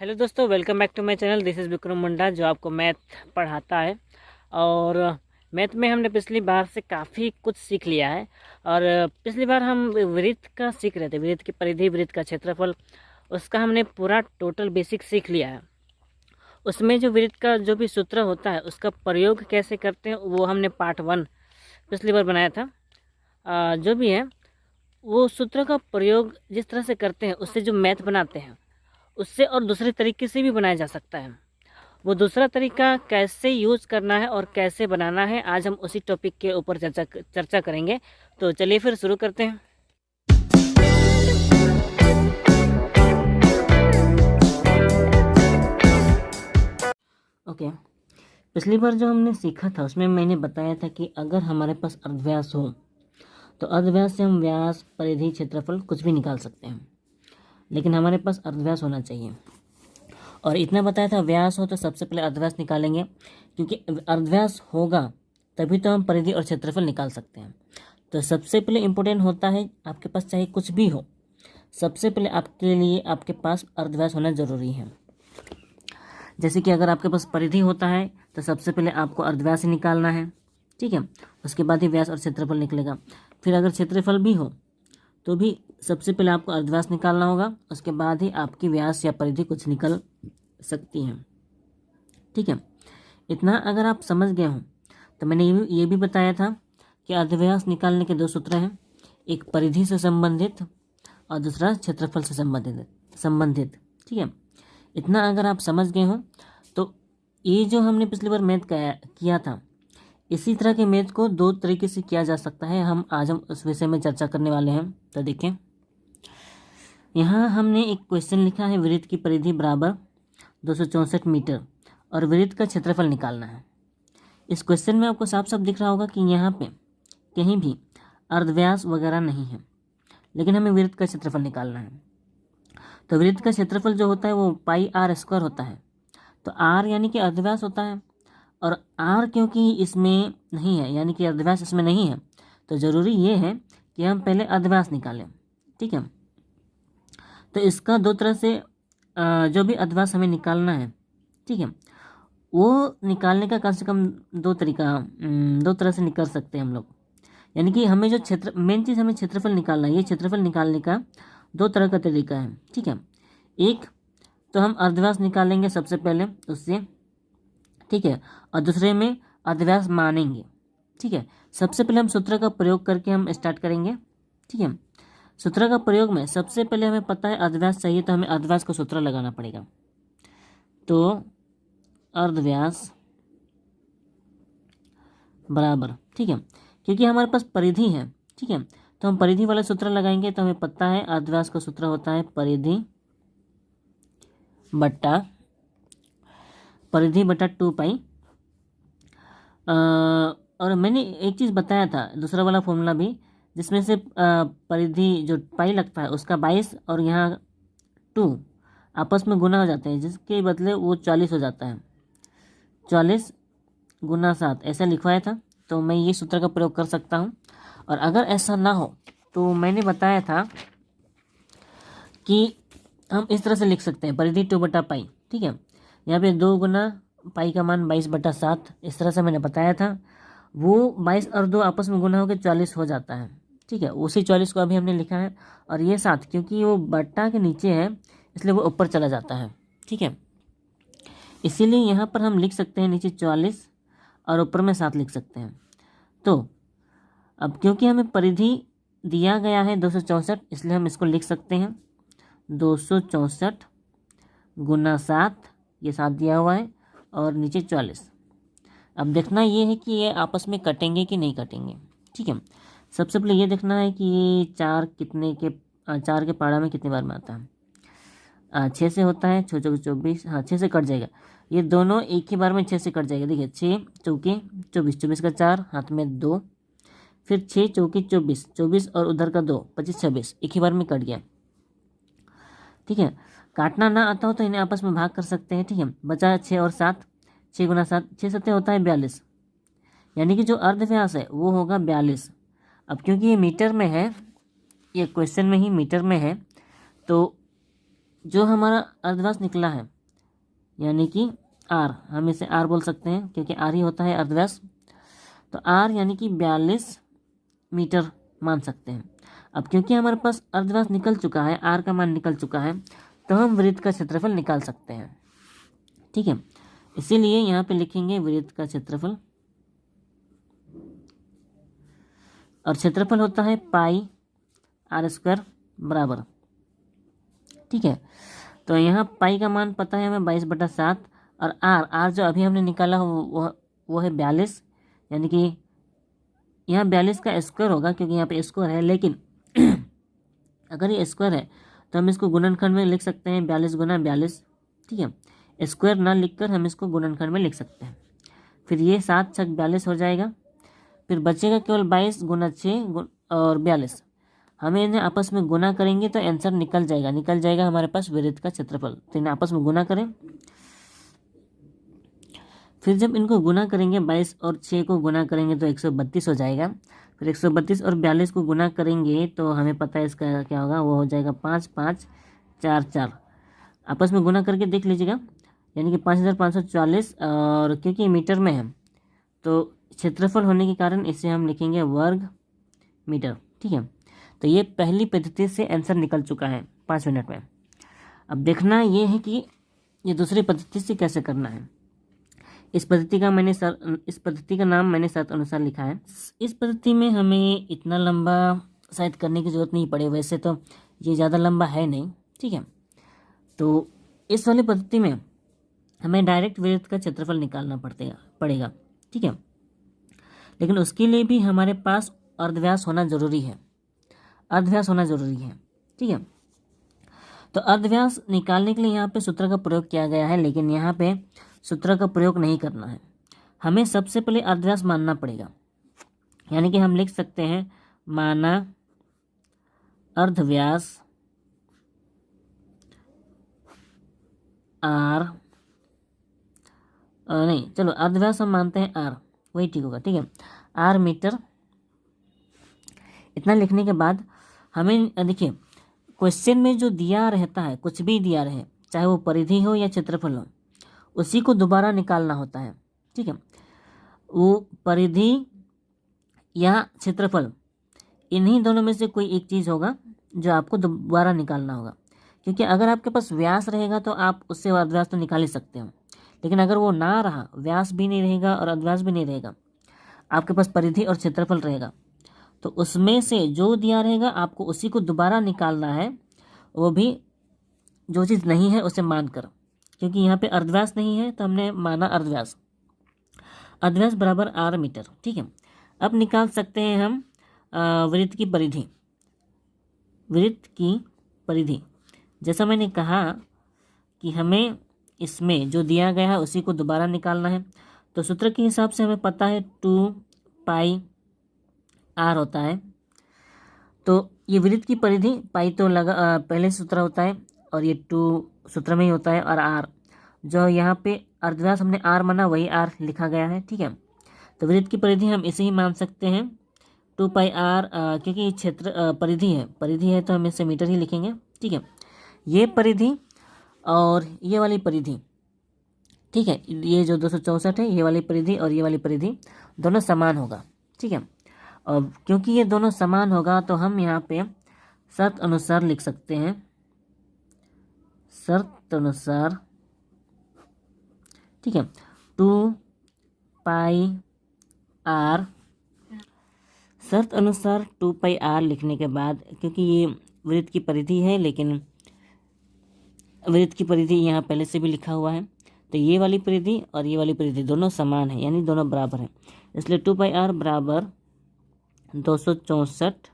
Hello दोस्तों, welcome back to my channel. This is Vikram Munda जो आपको मैथ पढ़ाता है। और मैथ में हमने पिछली बार से काफ़ी कुछ सीख लिया है। और पिछली बार हम वृत्त का सीख रहे थे, वृत्त की परिधि, वृत्त का क्षेत्रफल, उसका हमने पूरा टोटल बेसिक सीख लिया है। उसमें जो वृत्त का जो भी सूत्र होता है उसका प्रयोग कैसे करते हैं वो हमने पार्ट 1 पिछली बार बनाया था। जो भी है वो सूत्र का प्रयोग जिस तरह से करते हैं उससे जो मैथ बनाते हैं उससे और दूसरे तरीके से भी बनाया जा सकता है। वो दूसरा तरीका कैसे यूज़ करना है और कैसे बनाना है, आज हम उसी टॉपिक के ऊपर चर्चा करेंगे। तो चलिए फिर शुरू करते हैं। ओके, पिछली बार जो हमने सीखा था उसमें मैंने बताया था कि अगर हमारे पास अर्धव्यास हो तो अर्धव्यास से हम व्यास, परिधि, क्षेत्रफल कुछ भी निकाल सकते हैं, लेकिन हमारे पास अर्धव्यास होना चाहिए। और इतना बताया था, व्यास हो तो सबसे पहले अर्धव्यास निकालेंगे, क्योंकि अर्धव्यास होगा तभी तो हम परिधि और क्षेत्रफल निकाल सकते हैं। तो सबसे पहले इम्पोर्टेंट होता है, आपके पास चाहे कुछ भी हो, सबसे पहले आपके लिए आपके पास अर्धव्यास होना ज़रूरी है। जैसे कि अगर आपके पास परिधि होता है तो सबसे पहले आपको अर्धव्यास ही निकालना है, ठीक है। उसके बाद ही व्यास और क्षेत्रफल निकलेगा। फिर अगर क्षेत्रफल भी हो तो भी सबसे पहले आपको अर्धव्यास निकालना होगा, उसके बाद ही आपकी व्यास या परिधि कुछ निकल सकती हैं, ठीक है। इतना अगर आप समझ गए हो तो मैंने ये भी बताया था कि अर्धव्यास निकालने के दो सूत्र हैं, एक परिधि से संबंधित और दूसरा क्षेत्रफल से संबंधित, ठीक है। इतना अगर आप समझ गए हो तो ये जो हमने पिछली बार मैथ किया था, इसी तरह के मैथ को दो तरीके से किया जा सकता है। आज हम उस विषय में चर्चा करने वाले हैं। तो देखें, यहाँ हमने एक क्वेश्चन लिखा है, वृत्त की परिधि बराबर 264 मीटर और वृत्त का क्षेत्रफल निकालना है। इस क्वेश्चन में आपको साफ साफ दिख रहा होगा कि यहाँ पे कहीं भी अर्धव्यास वगैरह नहीं है, लेकिन हमें वृत्त का क्षेत्रफल निकालना है। तो वृत्त का क्षेत्रफल जो होता है वो पाई आर स्क्वायर होता है। तो आर यानी कि अर्धव्यास होता है, और आर क्योंकि इसमें नहीं है, यानी कि अर्धव्यास इसमें नहीं है, तो ज़रूरी ये है कि हम पहले अर्धव्यास निकालें, ठीक है। तो इसका दो तरह से जो भी अर्धव्यास हमें निकालना है, ठीक है, वो निकालने का कम से कम दो तरह से निकाल सकते हैं हम लोग। यानी कि हमें जो मेन चीज़ हमें क्षेत्रफल निकालना है, ये क्षेत्रफल निकालने का दो तरह का तरीका है, ठीक है। एक तो हम अर्धव्यास निकालेंगे सबसे पहले उससे, ठीक है, और दूसरे में अर्धव्यास मानेंगे, ठीक है। सबसे पहले हम सूत्र का प्रयोग करके हम स्टार्ट करेंगे, ठीक है। सूत्र का प्रयोग में सबसे पहले हमें पता है अर्धव्यास चाहिए, तो हमें अर्धव्यास का सूत्र लगाना पड़ेगा। तो अर्धव्यास बराबर, ठीक है, क्योंकि हमारे पास परिधि है, ठीक है, तो हम परिधि वाला सूत्र लगाएंगे। तो हमें पता है अर्धव्यास का सूत्र होता है परिधि बटा 2 पाई। और मैंने एक चीज़ बताया था, दूसरा वाला फॉर्मूला भी, जिसमें से परिधि जो पाई लगता है उसका 22 और यहाँ 2 आपस में गुना हो जाते हैं, जिसके बदले वो 40 हो जाता है। 40 गुना 7 ऐसा लिखवाया था, तो मैं ये सूत्र का प्रयोग कर सकता हूँ। और अगर ऐसा ना हो तो मैंने बताया था कि हम इस तरह से लिख सकते हैं, परिधि 2 बटा पाई, ठीक है। यहाँ पे 2 गुना पाई का मान 22 बटा 7, इस तरह से मैंने बताया था। वो 22 और 2 आपस में गुना होकर 40 हो जाता है, ठीक है। उसी 40 को अभी हमने लिखा है, और ये 7 क्योंकि वो बट्टा के नीचे है इसलिए वो ऊपर चला जाता है, ठीक है। इसीलिए यहाँ पर हम लिख सकते हैं नीचे 44 और ऊपर में 7 लिख सकते हैं। तो अब क्योंकि हमें परिधि दिया गया है 264, इसलिए हम इसको लिख सकते हैं 264 गुना 7, ये 7 दिया हुआ है, और नीचे 44। अब देखना ये है कि ये आपस में कटेंगे कि नहीं कटेंगे, ठीक है। सबसे पहले ये देखना है कि ये 4 के पाड़ा में कितने बार में आता है। 6 से होता है, 6 चौके 24, हाँ 6 से कट जाएगा। ये दोनों एक ही बार में 6 से कट जाएगा। देखिए 6 चौके 24, 24 का 4, हाथ में 2, फिर 6 चौके 24, 24 और उधर का 2, 25, 26, एक ही बार में कट गया, ठीक है। काटना ना आता हो तो इन्हें आपस में भाग कर सकते हैं, ठीक है। बचा 6 और 7, 6 गुना 7, 6 7 होता है 42, यानी कि जो अर्धव्यास है वो होगा 42। अब क्योंकि ये मीटर में है, ये क्वेश्चन में ही मीटर में है, तो जो हमारा अर्धव्यास निकला है यानी कि आर, हम इसे आर बोल सकते हैं क्योंकि आर ही होता है अर्धव्यास। तो आर यानी कि 42 मीटर मान सकते हैं। अब क्योंकि हमारे पास अर्धव्यास निकल चुका है, आर का मान निकल चुका है, तो हम वृत्त का क्षेत्रफल निकाल सकते हैं। ठीक है, इसीलिए यहाँ पे लिखेंगे वृत्त का क्षेत्रफल, और क्षेत्रफल होता है पाई आर स्क्वायर बराबर। ठीक है, तो यहाँ पाई का मान पता है हमें 22/7, और आर जो अभी हमने निकाला वो है 42, यानी कि यहाँ 42 का स्क्वायर होगा क्योंकि यहाँ पे स्क्वायर है, लेकिन अगर ये स्क्वायर है तो हम इसको गुणनखंड में लिख सकते हैं 42 गुना 42। ठीक है, स्क्वायर ना लिखकर हम इसको गुणनखंड में लिख सकते हैं। फिर ये 7 छक 42 हो जाएगा, फिर बचेगा केवल 22 गुना 6 और 42। हमें इन्हें आपस में गुना करेंगे तो आंसर निकल जाएगा हमारे पास वृत्त का क्षेत्रफल। तो इन्हें आपस में गुना करें, फिर जब इनको गुना करेंगे 22 और 6 को गुना करेंगे तो 132 हो जाएगा। फिर 132 और 42 को गुना करेंगे तो हमें पता है इसका क्या होगा, वो हो जाएगा 5 5 4 4। आपस में गुना करके देख लीजिएगा, यानी कि 5540, और क्योंकि मीटर में है तो क्षेत्रफल होने के कारण इसे हम लिखेंगे वर्ग मीटर। ठीक है, तो ये पहली पद्धति से आंसर निकल चुका है 5 मिनट में। अब देखना ये है कि ये दूसरी पद्धति से कैसे करना है। इस पद्धति का नाम मैंने शर्त अनुसार लिखा है। इस पद्धति में हमें इतना लंबा शायद करने की ज़रूरत नहीं पड़े, वैसे तो ये ज़्यादा लंबा है नहीं। ठीक है, तो इस वाली पद्धति में हमें डायरेक्ट वृत्त का क्षेत्रफल निकालना पड़ेगा। ठीक है, लेकिन उसके लिए भी हमारे पास अर्धव्यास होना ज़रूरी है। ठीक है, तो अर्धव्यास निकालने के लिए यहाँ पे सूत्र का प्रयोग किया गया है, लेकिन यहाँ पे सूत्र का प्रयोग नहीं करना है। हमें सबसे पहले अर्धव्यास मानना पड़ेगा, यानी कि हम लिख सकते हैं माना अर्धव्यास आर, नहीं चलो अर्धव्यास हम मानते हैं आर, वही ठीक होगा। ठीक है, आर मीटर। इतना लिखने के बाद हमें देखिए क्वेश्चन में जो दिया रहता है, कुछ भी दिया रहे, चाहे वो परिधि हो या क्षेत्रफल हो, उसी को दोबारा निकालना होता है। ठीक है, वो परिधि या क्षेत्रफल, इन्हीं दोनों में से कोई एक चीज़ होगा जो आपको दोबारा निकालना होगा, क्योंकि अगर आपके पास व्यास रहेगा तो आप उससे अर्धव्यास तो निकाल ही सकते हो, लेकिन अगर वो ना रहा, व्यास भी नहीं रहेगा और अर्धव्यास भी नहीं रहेगा, आपके पास परिधि और क्षेत्रफल रहेगा, तो उसमें से जो दिया रहेगा आपको उसी को दोबारा निकालना है, वो भी जो चीज़ नहीं है उसे मानकर, क्योंकि यहाँ पे अर्धव्यास नहीं है तो हमने माना अर्धव्यास बराबर आर मीटर। ठीक है, अब निकाल सकते हैं हम वृत्त की परिधि। जैसा मैंने कहा कि हमें इसमें जो दिया गया है उसी को दोबारा निकालना है, तो सूत्र के हिसाब से हमें पता है 2 पाई आर होता है। तो ये वृत्त की परिधि, पाई तो पहले सूत्र होता है और ये 2 सूत्र में ही होता है, और आर जो यहाँ पे अर्धव्यास हमने आर माना वही आर लिखा गया है। ठीक है, तो वृत्त की परिधि हम इसे ही मान सकते हैं 2 पाई आर, क्योंकि क्षेत्र परिधि है तो हम इसे मीटर ही लिखेंगे। ठीक है, ये परिधि और ये वाली परिधि, ठीक है, ये जो 264 है, ये वाली परिधि और ये वाली परिधि दोनों समान होगा। ठीक है, और क्योंकि ये दोनों समान होगा तो हम यहाँ पे शर्त अनुसार लिख सकते हैं, शर्त अनुसार। ठीक है, 2 पाई आर, शर्त अनुसार 2 पाई आर लिखने के बाद, क्योंकि ये वृत्त की परिधि है, लेकिन वृत्त की परिधि यहाँ पहले से भी लिखा हुआ है, तो ये वाली परिधि और ये वाली परिधि दोनों समान है, यानी दोनों बराबर है, इसलिए 2 पाई आर बराबर 264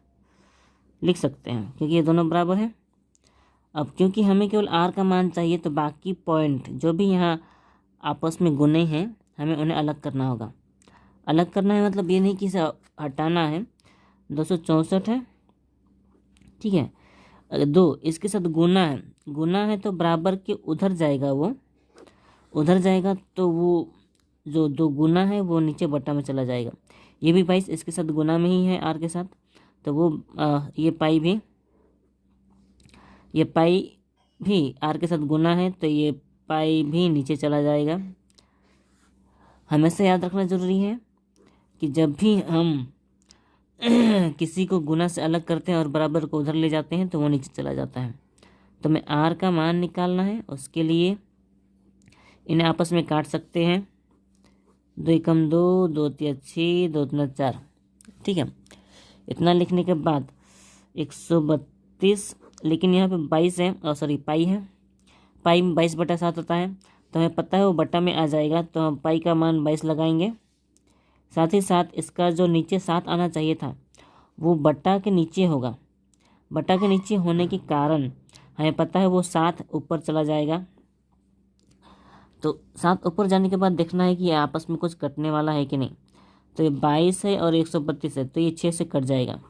लिख सकते हैं, क्योंकि ये दोनों बराबर है। अब क्योंकि हमें केवल आर का मान चाहिए, तो बाकी पॉइंट जो भी यहाँ आपस में गुने हैं हमें उन्हें अलग करना होगा। अलग करना है मतलब ये नहीं कि इसे हटाना है, 264 है। ठीक है, अगर 2 इसके साथ गुना है तो बराबर के उधर जाएगा, तो वो जो 2 गुना है वो नीचे बट्टा में चला जाएगा। ये भी 22 इसके साथ गुना में ही है आर के साथ, तो वो ये पाई भी आर के साथ गुना है तो ये पाई भी नीचे चला जाएगा। हमेशा याद रखना ज़रूरी है कि जब भी हम किसी को गुना से अलग करते हैं और बराबर को उधर ले जाते हैं तो वो नीचे चला जाता है। तो हमें आर का मान निकालना है, उसके लिए इन्हें आपस में काट सकते हैं। 2 एकम 2, 2 तिया 6, 2 दूना 4। ठीक है, इतना लिखने के बाद 132, लेकिन यहाँ पे 22 है और सॉरी पाई है। पाई में 22/7 होता है, तो हमें पता है वो बटा में आ जाएगा, तो हम पाई का मान 22 लगाएंगे। साथ ही साथ इसका जो नीचे 7 आना चाहिए था वो बटा के नीचे होगा। बटा के नीचे होने के कारण हमें पता है वो 7 ऊपर चला जाएगा। तो 7 ऊपर जाने के बाद देखना है कि ये आपस में कुछ कटने वाला है कि नहीं। तो ये 22 है और 132 है, तो ये 6 से कट जाएगा।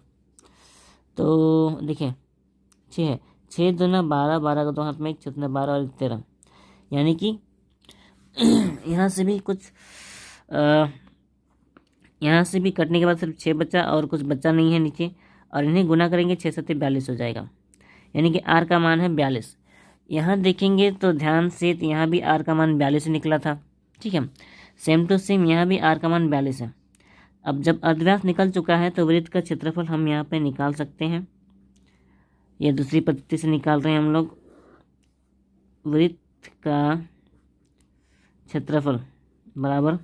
तो देखिए 6 है, 6 दूना 12, 12 का 2 हाथ में 1, 6 दूना 12 और 13, यानी कि यहाँ से भी कुछ यहाँ से भी कटने के बाद सिर्फ 6 बचा और कुछ बचा नहीं है नीचे, और इन्हें गुना करेंगे 6 7 42 हो जाएगा, यानी कि आर का मान है 42। यहाँ देखेंगे तो ध्यान से तो यहाँ भी आर का मान 42 निकला था। ठीक है, सेम टू सेम यहाँ भी आर का मान 42 है। अब जब अर्धव्यास निकल चुका है तो वृत्त का क्षेत्रफल हम यहाँ पे निकाल सकते हैं। ये दूसरी पद्धति से निकाल रहे हैं हम लोग। वृत्त का क्षेत्रफल बराबर,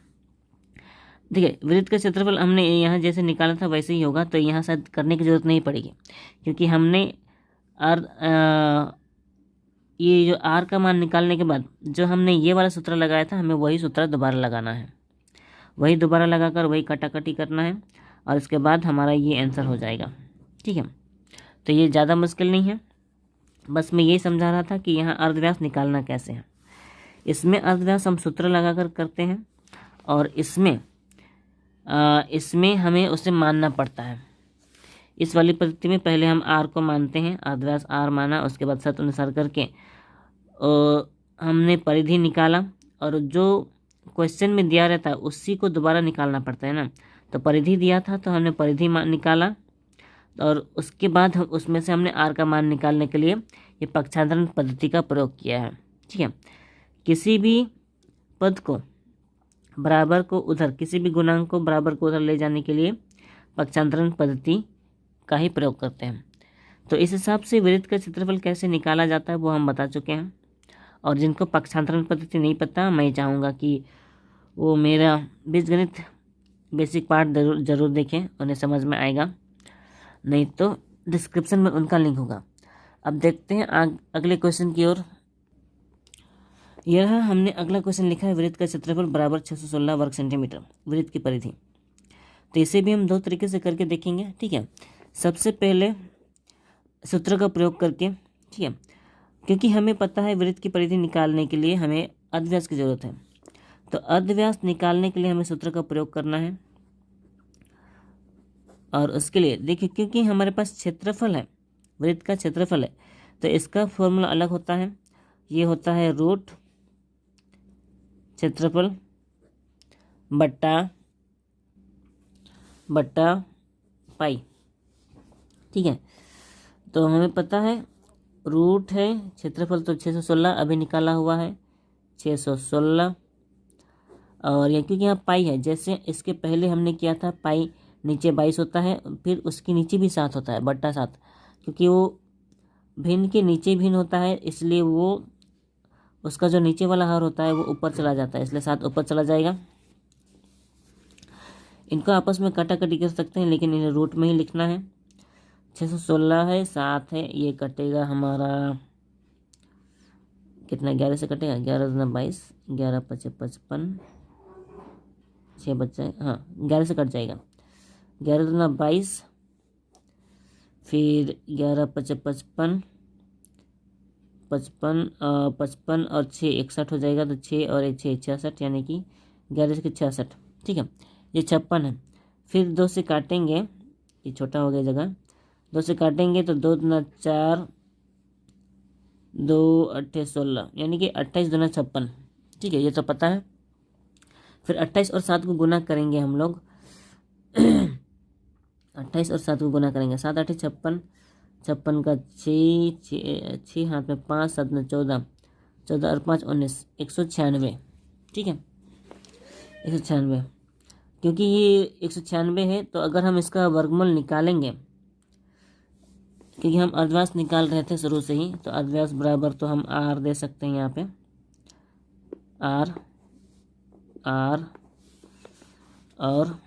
देखिए वृत्त का क्षेत्रफल हमने यहाँ जैसे निकाला था वैसे ही होगा, तो यहाँ शायद करने की ज़रूरत नहीं पड़ेगी, क्योंकि हमने ये जो आर का मान निकालने के बाद जो हमने ये वाला सूत्र लगाया था, हमें वही सूत्र दोबारा लगाना है। वही दोबारा लगाकर वही कटाकटी करना है और इसके बाद हमारा ये आंसर हो जाएगा। ठीक है, तो ये ज़्यादा मुश्किल नहीं है, बस मैं यही समझा रहा था कि यहाँ अर्धव्यास निकालना कैसे है। इसमें अर्धव्यास हम सूत्र लगाकर करते हैं और इसमें हमें उसे मानना पड़ता है। इस वाली पद्धति में पहले हम आर को मानते हैं, अर्धव्यास आर माना, उसके बाद शर्त अनुसार करके हमने परिधि निकाला, और जो क्वेश्चन में दिया रहता है उसी को दोबारा निकालना पड़ता है ना। तो परिधि दिया था तो हमने परिधि निकाला, और उसके बाद हम उसमें से हमने आर का मान निकालने के लिए ये पक्षांतरण पद्धति का प्रयोग किया है। ठीक है, किसी भी पद को बराबर को उधर, किसी भी गुणांक को बराबर को उधर ले जाने के लिए पक्षांतरण पद्धति का ही प्रयोग करते हैं। तो इस हिसाब से वृत्त का क्षेत्रफल कैसे निकाला जाता है वो हम बता चुके हैं, और जिनको पक्षांतरण पद्धति नहीं पता, मैं चाहूँगा कि वो मेरा बीजगणित बेसिक पार्ट जरूर देखें, उन्हें समझ में आएगा, नहीं तो डिस्क्रिप्शन में उनका लिंक होगा। अब देखते हैं अगले क्वेश्चन की ओर। यह हमने अगला क्वेश्चन लिखा है, वृत्त का क्षेत्रफल बराबर 616 वर्ग सेंटीमीटर, वृत्त की परिधि। तो इसे भी हम 2 तरीके से करके देखेंगे। ठीक है, सबसे पहले सूत्र का प्रयोग करके, ठीक है, क्योंकि हमें पता है वृत्त की परिधि निकालने के लिए हमें अर्धव्यास की ज़रूरत है, तो अर्धव्यास निकालने के लिए हमें सूत्र का प्रयोग करना है। और उसके लिए देखिए, क्योंकि हमारे पास क्षेत्रफल है, वृत्त का क्षेत्रफल है, तो इसका फॉर्मूला अलग होता है। ये होता है रूट क्षेत्रफल बट्टा पाई। ठीक है, तो हमें पता है रूट है, क्षेत्रफल तो 616 अभी निकाला हुआ है, 616, और ये क्योंकि यहाँ पाई है, जैसे इसके पहले हमने किया था पाई नीचे 22 होता है, फिर उसके नीचे भी 7 होता है, बट्टा 7, क्योंकि वो भिन्न के नीचे भिन्न होता है, इसलिए वो उसका जो नीचे वाला हर होता है वो ऊपर चला जाता है, इसलिए 7 ऊपर चला जाएगा। इनको आपस में काटाकटी कर सकते हैं, लेकिन इन्हें रूट में ही लिखना है। 616 है, 7 है, ये कटेगा हमारा कितना, 11 से कटेगा, 11 दूना 22, 11 पचे 55, 6 बच्चे, हाँ 11 से कट जाएगा, 11 दूना 22, फिर 11 पचे 55, 55 और 6 61 हो जाएगा, तो 6 और 1 6 66, यानी कि 11 से 66। ठीक है, ये 56 है, फिर 2 से काटेंगे, ये छोटा हो गया जगह, 2 से काटेंगे तो 2 दूना 4, 2 8 16, यानी कि 28 दूना 56। ठीक है, ये तो पता है। फिर 28 और 7 को गुना करेंगे हम लोग 28 और 7 को गुना करेंगे, 7 8 56, 56 का 6 हाथ में 5, 7 में 14, 14 और 5 19, 196। ठीक है, 196। क्योंकि ये 196 है तो अगर हम इसका वर्गमूल निकालेंगे, क्योंकि हम अर्धव्यास निकाल रहे थे शुरू से ही, तो अर्धव्यास बराबर तो हम आर दे सकते हैं यहाँ पे, आर आर और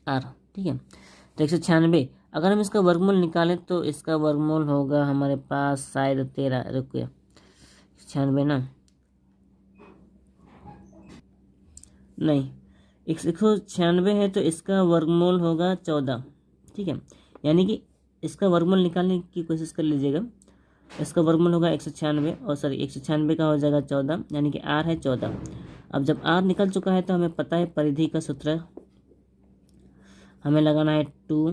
आर। ठीक है, तो 196 अगर हम इसका वर्गमूल निकालें तो इसका वर्गमूल होगा हमारे पास शायद 13, रुकिए 96 ना, नहीं 196 है तो इसका वर्गमूल होगा 14। ठीक है, यानी कि इसका वर्गमूल निकालने की कोशिश कर लीजिएगा। इसका वर्गमूल होगा 196 और सॉरी 196 का हो जाएगा 14, यानी कि आर है 14। अब जब आर निकल चुका है तो हमें पता है परिधि का सूत्र हमें लगाना है 2,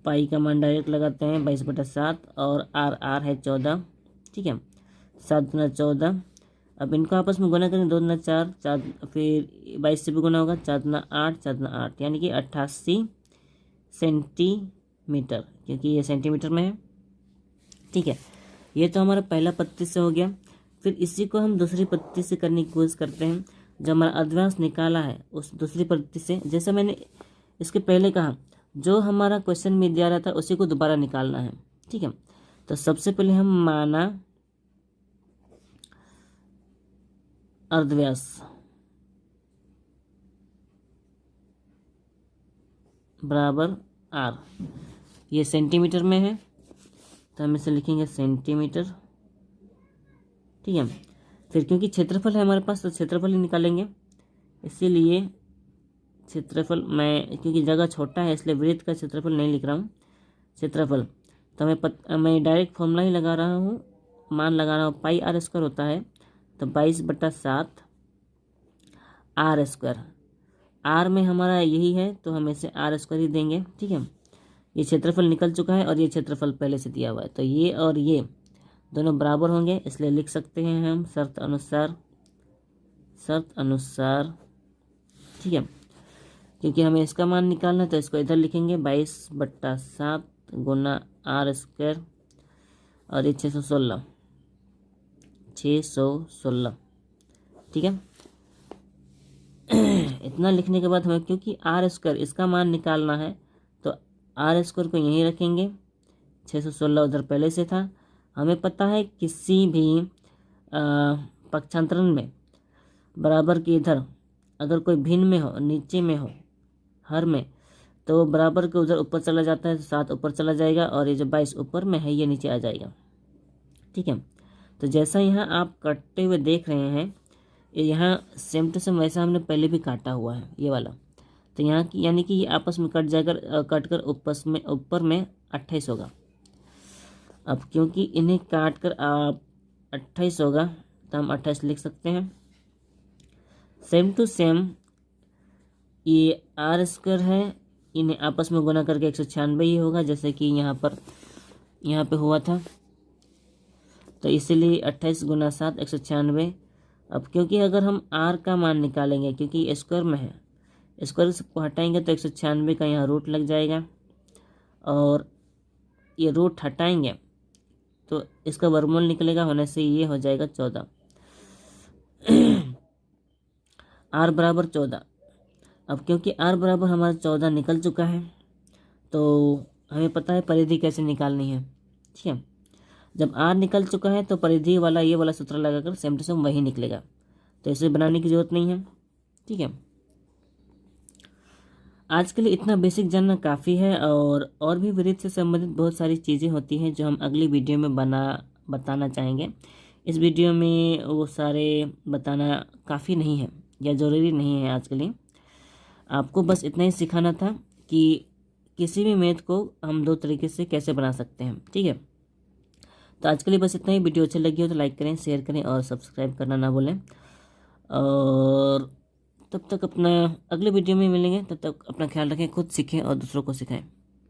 पाई का मान डायरेक्ट लगाते हैं 22/7 और आर है 14। ठीक है, 7 गुना 14। अब इनको आपस में गुना करें, 2 गुना 4, 4 फिर 22 से भी गुना होगा, 4 गुना 8, 4 गुना 8, यानी कि 88 सेंटीमीटर, क्योंकि ये सेंटीमीटर में है। ठीक है, ये तो हमारा पहला पत्ती से हो गया। फिर इसी को हम दूसरी पत्ती से करने की कोशिश करते हैं। जो हमारा अर्धव्यास निकाला है उस दूसरी पत्ती से, जैसे मैंने इसके पहले कहा, जो हमारा क्वेश्चन में दिया रहा था उसी को दोबारा निकालना है। ठीक है, तो सबसे पहले हम माना अर्धव्यास बराबर आर, ये सेंटीमीटर में है तो हम इसे लिखेंगे सेंटीमीटर। ठीक है, फिर क्योंकि क्षेत्रफल है हमारे पास तो क्षेत्रफल ही निकालेंगे, इसीलिए क्षेत्रफल मैं, क्योंकि जगह छोटा है इसलिए वृत्त का क्षेत्रफल नहीं लिख रहा हूँ, क्षेत्रफल तो मैं डायरेक्ट फॉर्मूला ही लगा रहा हूँ, मान लगा रहा हूँ, पाई आर स्क्वायर होता है तो 22/7 आर स्क्वायर। आर में हमारा यही है तो हम इसे आर स्क्वायर ही देंगे। ठीक है, ये क्षेत्रफल निकल चुका है और ये क्षेत्रफल पहले से दिया हुआ है, तो ये और ये दोनों बराबर होंगे, इसलिए लिख सकते हैं हम शर्त अनुसार। ठीक है, क्योंकि हमें इसका मान निकालना है तो इसको इधर लिखेंगे 22/7 गुना आर स्क्वायर और ये 616। ठीक है, इतना लिखने के बाद हमें, क्योंकि आर स्क्वायर इसका मान निकालना है तो आर स्क्वायर को यहीं रखेंगे, 616 उधर पहले से था। हमें पता है किसी भी पक्षांतरण में बराबर के इधर अगर कोई भिन्न में हो, नीचे में हो, हर में, तो बराबर के उधर ऊपर चला जाता है तो 7 ऊपर चला जाएगा और ये जो 22 ऊपर में है ये नीचे आ जाएगा। ठीक है, तो जैसा यहाँ आप काटते हुए देख रहे हैं, यहाँ सेम टू सेम वैसा हमने पहले भी काटा हुआ है ये वाला, तो यहाँ की यानी कि ये आपस में कट कर ऊपर में 28 होगा। अब क्योंकि इन्हें काट कर 28 होगा तो हम 28 लिख सकते हैं। सेम टू सेम ये आर स्क्वायर है, इन्हें आपस में गुना करके 196 ही होगा, जैसे कि यहाँ पे हुआ था, तो इसीलिए 28 गुना 7 196। अब क्योंकि अगर हम आर का मान निकालेंगे, क्योंकि स्क्वायर में है, स्क्वायर को हटाएंगे तो 196 का यहाँ रूट लग जाएगा और ये रूट हटाएंगे तो इसका वर्गमूल निकलेगा, होने से ये हो जाएगा 14। आर बराबर 14। अब क्योंकि आर बराबर हमारा 14 निकल चुका है तो हमें पता है परिधि कैसे निकालनी है। ठीक है, जब आर निकल चुका है तो परिधि वाला ये वाला सूत्र लगाकर सेम टू सेम वही निकलेगा, तो इसे बनाने की ज़रूरत नहीं है। ठीक है, आज के लिए इतना बेसिक जानना काफ़ी है, और भी वृत्त से संबंधित बहुत सारी चीज़ें होती हैं जो हम अगली वीडियो में बताना चाहेंगे। इस वीडियो में वो सारे बताना काफ़ी नहीं है या ज़रूरी नहीं है आज के लिए। आपको बस इतना ही सिखाना था कि किसी भी मैथ को हम 2 तरीके से कैसे बना सकते हैं। ठीक है, तो आज के लिए बस इतना ही। वीडियो अच्छी लगी हो तो लाइक करें, शेयर करें और सब्सक्राइब करना ना भूलें। और तब तक अपना अगले वीडियो में मिलेंगे, तब तक अपना ख्याल रखें, खुद सीखें और दूसरों को सिखाएं।